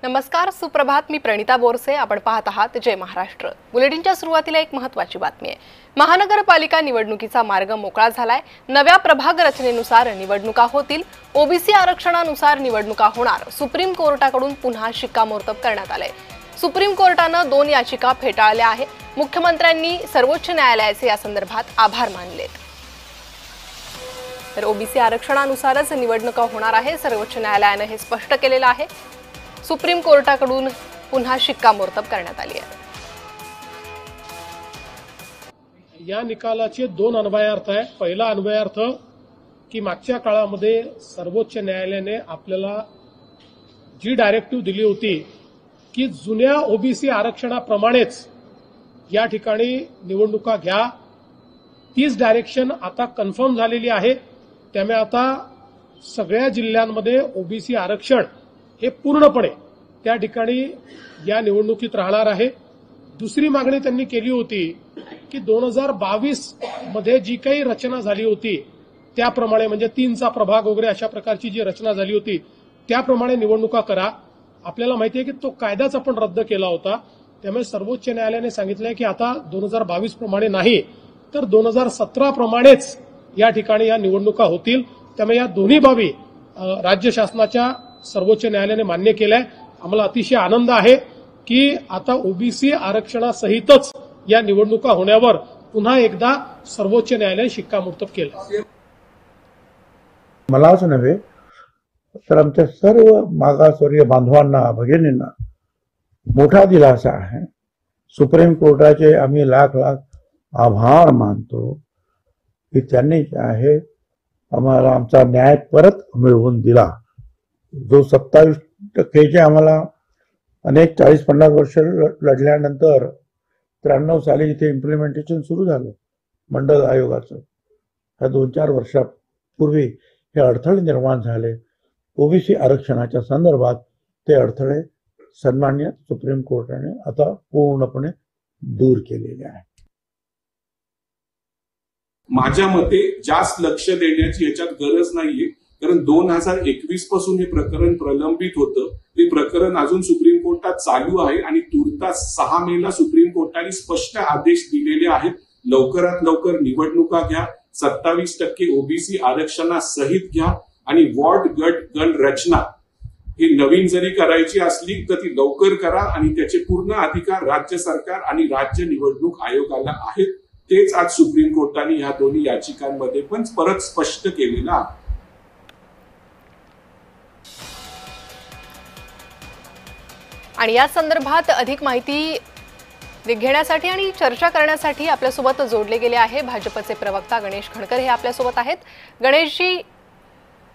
नमस्कार, सुप्रभात. मी प्रणिता बोरसे. आपण पाहत आहात जय महाराष्ट्र. बुलेटिनच्या सुरुवातीला एक महत्त्वाची बातमी आहे. महानगरपालिका निवडणुकीचा मार्ग मोकळा झालाय. नव्या प्रभाग रचनेनुसार निवडणुका होतील. ओबीसी आरक्षणानुसार निवडणुका होणार. सुप्रीम कोर्टाकडून पुन्हा शिक्कामोर्तब करण्यात आलंय. सुप्रीम कोर्टानं 2 याचिका फेटाळल्या आहेत. मुख्यमंत्र्यांनी सर्वोच्च न्यायालयाचे या संदर्भात आभार मानलेत. तर ओबीसी आरक्षणानुसारच निवडणुका होणार आहे. सर्वोच्च न्यायालयानं हे स्पष्ट केलेलं आहे. सुप्रीम कोर्टाकडून पुन्हा शिक्कामोर्तब करण्यात आली आहे. या निकालाचे 2 अन्वयार्थ आहे. पहिला अन्वयार्थ की मागच्या काळामध्ये सर्वोच्च न्यायालयाने आपल्याला जी डायरेक्टिव्ह दिली होती की जुन्या ओबीसी आरक्षणाप्रमाणेच या ठिकाणी निवडणुका घ्या, तीच डायरेक्शन आता कन्फर्म झालेली आहे. त्यामुळे आता सगळ्या जिल्ह्यांमध्ये ओबीसी आरक्षण हे पूर्णपणे त्या ठिकाणी या निवडणुकीत राहणार आहे. दुसरी मागणी त्यांनी केली होती की 2022 मध्ये जी काही रचना झाली होती त्याप्रमाणे, म्हणजे 3चा प्रभाग वगैरे अशा प्रकारची जी रचना झाली होती त्याप्रमाणे निवडणुका करा. आपल्याला माहिती आहे की तो कायदाच आपण रद्द केला होता. त्यामुळे सर्वोच्च न्यायालयाने सांगितलंय की आता 2022 प्रमाणे नाही तर 2017 प्रमाणेच या ठिकाणी या निवडणुका होतील. त्यामुळे या दोन्ही बाबी राज्य शासनाच्या सर्वोच्च न्यायालयाने मान्य केलंय. आम्हाला अतिशय आनंद आहे की आता ओबीसी आरक्षणासहितच या निवडणुका होण्यावर पुन्हा एकदा सर्वोच्च न्यायालयाने शिक्कामोर्तब केलं. मलाच नव्हे तर आमच्या सर्व मागासवर्गीय बांधवांना, भगिनींना मोठा दिलासा आहे. सुप्रीम कोर्टाचे आम्ही लाख आभार मानतो की त्यांनी जे आहे आम्हाला आमचा न्याय परत मिळवून दिला. जो 27% आम्हाला अनेक 40-50 वर्ष लढल्यानंतर 93 साली इथे इम्प्लिमेंटेशन सुरू झालं मंडल आयोगाचं. ह्या 2-4 वर्षापूर्वी हे अडथळे निर्माण झाले. ओबीसी आरक्षणाच्या संदर्भात ते अडथळे सन्मान्य सुप्रीम कोर्टाने आता पूर्णपणे दूर केलेले आहे. माझ्या मते जास्त लक्ष देण्याची याच्यात गरज नाहीये, कारण 2021 पासून हे प्रकरण प्रलंबित होतं. ते प्रकरण अजून सुप्रीम कोर्टात चालू आहे आणि तुर्तास 6 मेला सुप्रीम कोर्टाने स्पष्ट आदेश दिलेले आहेत. लवकरात लवकर निवडणुका घ्या, 27% ओबीसी आरक्षणासहित घ्या आणि वॉर्ड गट गण रचना ही नवीन जरी करायची असली तर ती लवकर करा आणि त्याचे पूर्ण अधिकार राज्य सरकार आणि राज्य निवडणूक आयोगाला आहेत. तेच आज सुप्रीम कोर्टाने ह्या दोन्ही याचिकांमध्ये पण परत स्पष्ट केलेलं आहे. आणि या संदर्भात अधिक माहिती घेण्यासाठी आणि चर्चा करण्यासाठी आपल्यासोबत जोडले गेले आहे भाजपचे प्रवक्ता गणेश खणकर. हे आपल्यासोबत आहेत. गणेशजी,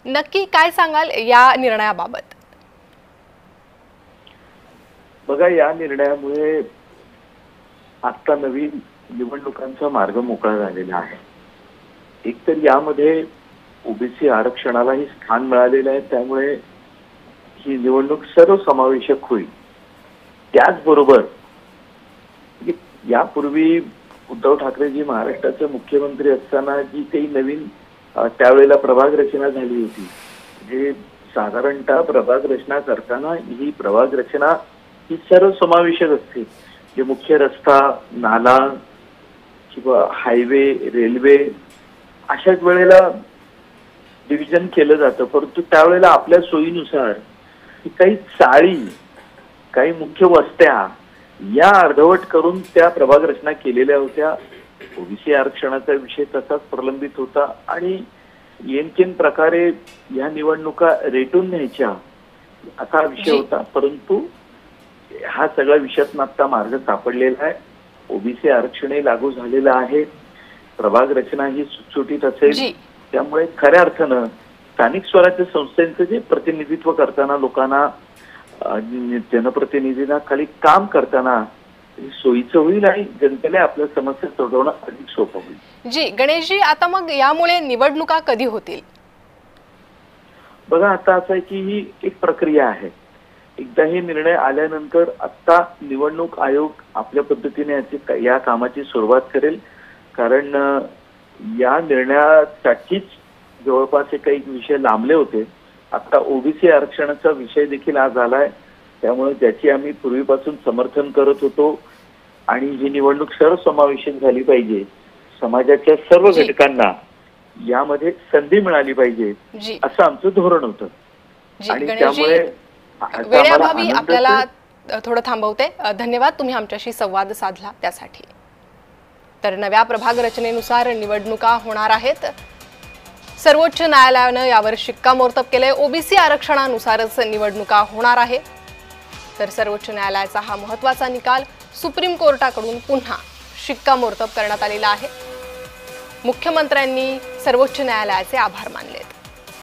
नक्की काय सांगाल या निर्णयाबाबत? बघा, या निर्णयामुळे आता नवीन निवडणुकांचा मार्ग मोकळा झालेला आहे. एकतर यामध्ये ओबीसी आरक्षणालाही स्थान मिळालेलं आहे, त्यामुळे ही निवडणूक सर्वसमावेशक होईल. त्याचबरोबर यापूर्वी उद्धव ठाकरेजी महाराष्ट्राचे मुख्यमंत्री असताना जी काही नवीन त्यावेळेला प्रभाग रचना झाली होती, म्हणजे साधारणतः प्रभाग रचना करताना ही प्रभाग रचना ही सर्वसमावेशक असते. जे मुख्य रस्ता, नाला किंवा हायवे, रेल्वे अशाच वेळेला डिव्हिजन केलं जातं. परंतु त्यावेळेला आपल्या सोयीनुसार काही चाळी, काही मुख्य वस्त्या या अर्धवट करून त्या प्रभाग रचना केलेल्या होत्या. ओबीसी आरक्षणाचा विषय तसाच प्रलंबित होता आणि येनकेन प्रकारे या निवडणुका रेटून न्यायच्या असा विषय होता. परंतु हा सगळ्या विषयातून आता मार्ग सापडलेला आहे. ओबीसी आरक्षणही लागू झालेलं आहे. प्रभाग रचना ही सुटसुटीत असेल. त्यामुळे खऱ्या अर्थानं स्थानिक स्वराज्य संस्थांचं जे प्रतिनिधित्व करताना लोकांना, जनप्रतिनिधींना खाली काम करताना सोयीचं होईल आणि जनतेला आपल्या समस्या सोडवणं अधिक सोपं होईल. जी गणेशजी, आता मग यामुळे निवडणुका कधी होतील? बघा, आता असं आहे की ही एक प्रक्रिया आहे. एकदा हे निर्णय आल्यानंतर आता निवडणूक आयोग आपल्या पद्धतीने या कामाची सुरुवात करेल. कारण या निर्णयासाठीच जवळपास काही विषय लांबले होते. आता ओबीसी आरक्षणाचा विषय देखील आज आलाय. त्यामुळे त्याची आम्ही पूर्वीपासून समर्थन करत होतो आणि ही निवडणूक सर्वसमावेशक झाली पाहिजे, समाजाच्या सर्व जी. घटकांना यामध्ये संधी मिळाली पाहिजे जी असं आमचं धोरण होतं. जी आणि गणेशजी, त्यामुळे आता आम्हाला वेळेअभावी आनंदाचं- आपल्याला थोडं थांबवते. धन्यवाद तुम्ही आमच्याशी संवाद साधला त्यासाठी. तर नव्या प्रभाग रचनेनुसार निवडणुका होणार आहेत. सर्वोच्च न्यायालयानं यावर शिक्कामोर्तब केलंय. ओबीसी आरक्षणानुसारच निवडणुका होणार आहे. तर सर्वोच्च न्यायालयाचा हा महत्त्वाचा निकाल सुप्रीम कोर्टाकडून पुन्हा शिक्कामोर्तब करण्यात आलेला आहे. मुख्यमंत्र्यांनी सर्वोच्च न्यायालयाचे आभार मानलेत.